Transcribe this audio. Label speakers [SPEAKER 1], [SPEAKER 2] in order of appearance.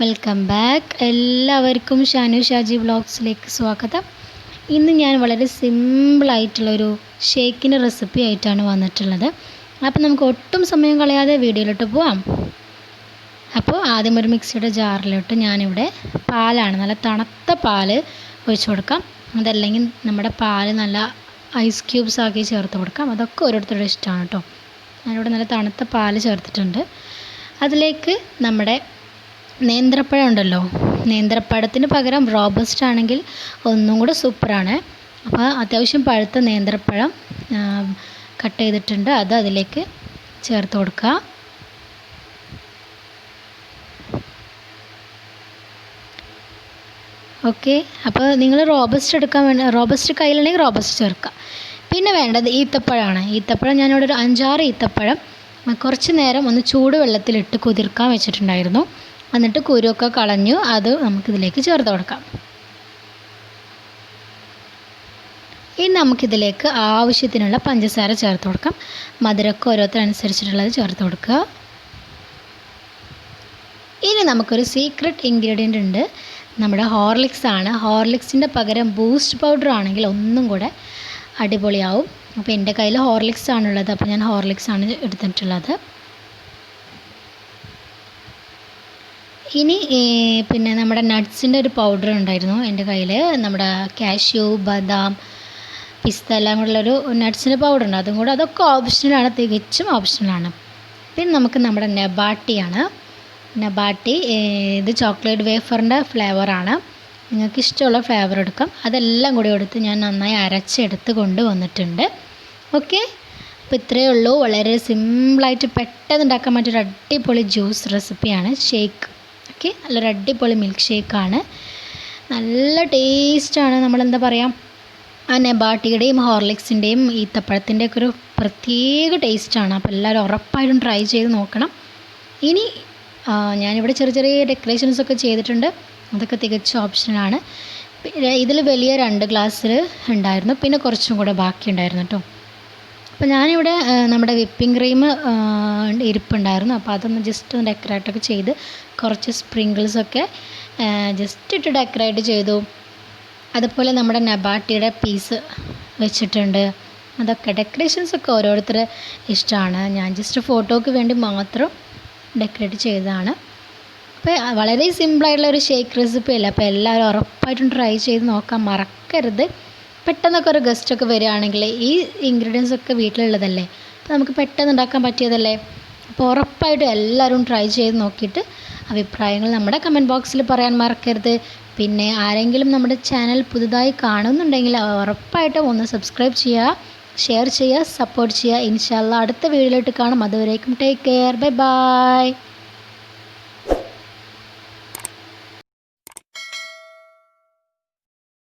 [SPEAKER 1] Welcome back. എല്ലാവർക്കും ഷാനുഷാജി വ്ളോഗ്സിലേക്ക് സ്വാഗതം. ഇന്ന് ഞാൻ വളരെ സിമ്പിളായിട്ടുള്ളൊരു ഷേക്കിൻ്റെ റെസിപ്പി ആയിട്ടാണ് വന്നിട്ടുള്ളത്. അപ്പോൾ നമുക്ക് ഒട്ടും സമയം കളയാതെ വീഡിയോയിലോട്ട് പോവാം. അപ്പോൾ ആദ്യം ഒരു മിക്സിയുടെ ജാറിലോട്ട് ഞാനിവിടെ പാലാണ്, നല്ല തണുത്ത പാല് ഒഴിച്ച് കൊടുക്കാം. അതല്ലെങ്കിൽ നമ്മുടെ പാല് നല്ല ഐസ് ക്യൂബ്സ് ആക്കി ചേർത്ത് കൊടുക്കാം. അതൊക്കെ ഓരോരുത്തരുടെ ഇഷ്ടമാണ് കേട്ടോ. ഞാനിവിടെ നല്ല തണുത്ത പാല് ചേർത്തിട്ടുണ്ട്. അതിലേക്ക് നമ്മുടെ നേന്ത്രപ്പഴം ഉണ്ടല്ലോ, നേന്ത്രപ്പഴത്തിന് പകരം റോബസ്റ്റ് ആണെങ്കിൽ ഒന്നും കൂടെ സൂപ്പറാണ്. അപ്പോൾ അത്യാവശ്യം പഴുത്ത നേന്ത്രപ്പഴം കട്ട് ചെയ്തിട്ടുണ്ട്, അത് അതിലേക്ക് ചേർത്ത് കൊടുക്കുക. ഓക്കെ, അപ്പോൾ നിങ്ങൾ റോബസ്റ്റ് എടുക്കാൻ വേണ്ടി റോബസ്റ്റ് കയ്യിലുണ്ടെങ്കിൽ റോബസ്റ്റ് ചേർക്കുക. പിന്നെ വേണ്ടത് ഈത്തപ്പഴമാണ്. ഈത്തപ്പഴം ഞാനിവിടെ ഒരു 5-6 ഈത്തപ്പഴം കുറച്ച് നേരം ഒന്ന് ചൂടുവെള്ളത്തിലിട്ട് കുതിർക്കാൻ വെച്ചിട്ടുണ്ടായിരുന്നു. എന്നിട്ട് കുരുവൊക്കെ കളഞ്ഞു, അത് നമുക്കിതിലേക്ക് ചേർത്ത് കൊടുക്കാം. ഇനി നമുക്കിതിലേക്ക് ആവശ്യത്തിനുള്ള പഞ്ചസാര ചേർത്ത് കൊടുക്കാം. മധുരമൊക്കെ ഓരോരുത്തരനുസരിച്ചിട്ടുള്ളത് ചേർത്ത് കൊടുക്കുക. ഇനി നമുക്കൊരു സീക്രട്ട് ഇൻഗ്രീഡിയൻ്റ് ഉണ്ട്, നമ്മുടെ ഹോർലിക്സ് ആണ്. ഹോർലിക്സിൻ്റെ പകരം ബൂസ്റ്റ് പൗഡർ ആണെങ്കിൽ ഒന്നും കൂടെ അടിപൊളിയാവും. അപ്പോൾ എൻ്റെ കയ്യിൽ ഹോർലിക്സ് ആണുള്ളത്, അപ്പോൾ ഞാൻ ഹോർലിക്സ് ആണ് എടുത്തിട്ടുള്ളത്. ഇനി പിന്നെ നമ്മുടെ നട്ട്സിൻ്റെ ഒരു പൗഡർ ഉണ്ടായിരുന്നു എൻ്റെ കയ്യിൽ. നമ്മുടെ കാഷ്യൂ, ബദാം, പിസ്ത എല്ലാം കൂടെയുള്ളൊരു നട്ട്സിൻ്റെ പൗഡർ ഉണ്ട്. അതും കൂടെ അതൊക്കെ ഓപ്ഷണലാണ്, തികച്ചും ഓപ്ഷണലാണ്. പിന്നെ നമുക്ക് നമ്മുടെ നബാട്ടിയാണ്. നബാട്ടി ഇത് ചോക്ലേറ്റ് വേഫറിൻ്റെ ഫ്ലേവറാണ്. നിങ്ങൾക്ക് ഇഷ്ടമുള്ള ഫ്ലേവർ എടുക്കാം. അതെല്ലാം കൂടി എടുത്ത് ഞാൻ നന്നായി അരച്ചെടുത്ത് കൊണ്ടുവന്നിട്ടുണ്ട്. ഓക്കെ, അപ്പോൾ ഇത്രയേ ഉള്ളൂ. വളരെ സിമ്പിളായിട്ട് പെട്ടെന്ന് ഉണ്ടാക്കാൻ പറ്റിയൊരു അടിപൊളി ജ്യൂസ് റെസിപ്പിയാണ് ഷേക്ക്. ഓക്കെ, നല്ലൊരു അടിപൊളി മിൽക്ക് ഷേക്കാണ്, നല്ല ടേസ്റ്റാണ്. നമ്മളെന്താ പറയുക, ആ നബാട്ടിയുടെയും ഹോർലിക്സിൻ്റെയും ഈത്തപ്പഴത്തിൻ്റെയൊക്കെ ഒരു പ്രത്യേക ടേസ്റ്റാണ്. അപ്പോൾ എല്ലാവരും ഉറപ്പായിട്ടും ട്രൈ ചെയ്ത് നോക്കണം. ഇനി ഞാനിവിടെ ചെറിയ ചെറിയ ഡെക്കറേഷൻസൊക്കെ ചെയ്തിട്ടുണ്ട്, അതൊക്കെ തികച്ചും ഓപ്ഷനാണ്. ഇതിൽ വലിയ 2 ഗ്ലാസ്സിൽ ഉണ്ടായിരുന്നു, പിന്നെ കുറച്ചും കൂടെ ബാക്കി ഉണ്ടായിരുന്നു കേട്ടോ. അപ്പോൾ ഞാനിവിടെ നമ്മുടെ വിപ്പിംഗ് ക്രീം ഇരിപ്പുണ്ടായിരുന്നു, അപ്പോൾ അതൊന്ന് ജസ്റ്റ് ഒന്ന് ഡെക്കറേറ്റൊക്കെ ചെയ്ത് കുറച്ച് സ്പ്രിങ്കിൾസൊക്കെ ജസ്റ്റ് ഇട്ട് ഡെക്കറേറ്റ് ചെയ്തു. അതുപോലെ നമ്മുടെ നബാട്ടിയുടെ പീസ് വെച്ചിട്ടുണ്ട്. അതൊക്കെ ഡെക്കറേഷൻസൊക്കെ ഓരോരുത്തരുടെ ഇഷ്ടമാണ്. ഞാൻ ജസ്റ്റ് ഫോട്ടോയ്ക്ക് വേണ്ടി മാത്രം ഡെക്കറേറ്റ് ചെയ്തതാണ്. അപ്പോൾ വളരെ സിമ്പിളായിട്ടുള്ള ഒരു ഷേക്ക് റെസിപ്പി അല്ല, അപ്പോൾ എല്ലാവരും ഉറപ്പായിട്ടും ട്രൈ ചെയ്ത് നോക്കാൻ മറക്കരുത്. പെട്ടെന്നൊക്കെ ഒരു ഗസ്റ്റൊക്കെ വരികയാണെങ്കിൽ ഈ ഇൻഗ്രീഡിയൻസ് ഒക്കെ വീട്ടിലുള്ളതല്ലേ, അപ്പോൾ നമുക്ക് പെട്ടെന്ന് ഉണ്ടാക്കാൻ പറ്റിയതല്ലേ. അപ്പോൾ ഉറപ്പായിട്ടും എല്ലാവരും ട്രൈ ചെയ്ത് നോക്കിയിട്ട് അഭിപ്രായങ്ങൾ നമ്മുടെ കമൻറ്റ് ബോക്സിൽ പറയാൻ മറക്കരുത്. പിന്നെ ആരെങ്കിലും നമ്മുടെ ചാനൽ പുതുതായി കാണുന്നുണ്ടെങ്കിൽ ഉറപ്പായിട്ടും ഒന്ന് സബ്സ്ക്രൈബ് ചെയ്യുക, ഷെയർ ചെയ്യുക, സപ്പോർട്ട് ചെയ്യുക. ഇൻഷാ അല്ലാഹ് അടുത്ത വീഡിയോയിലോട്ട് കാണാം. അതുവരേക്കും ടേക്ക് കെയർ, ബൈ ബൈ.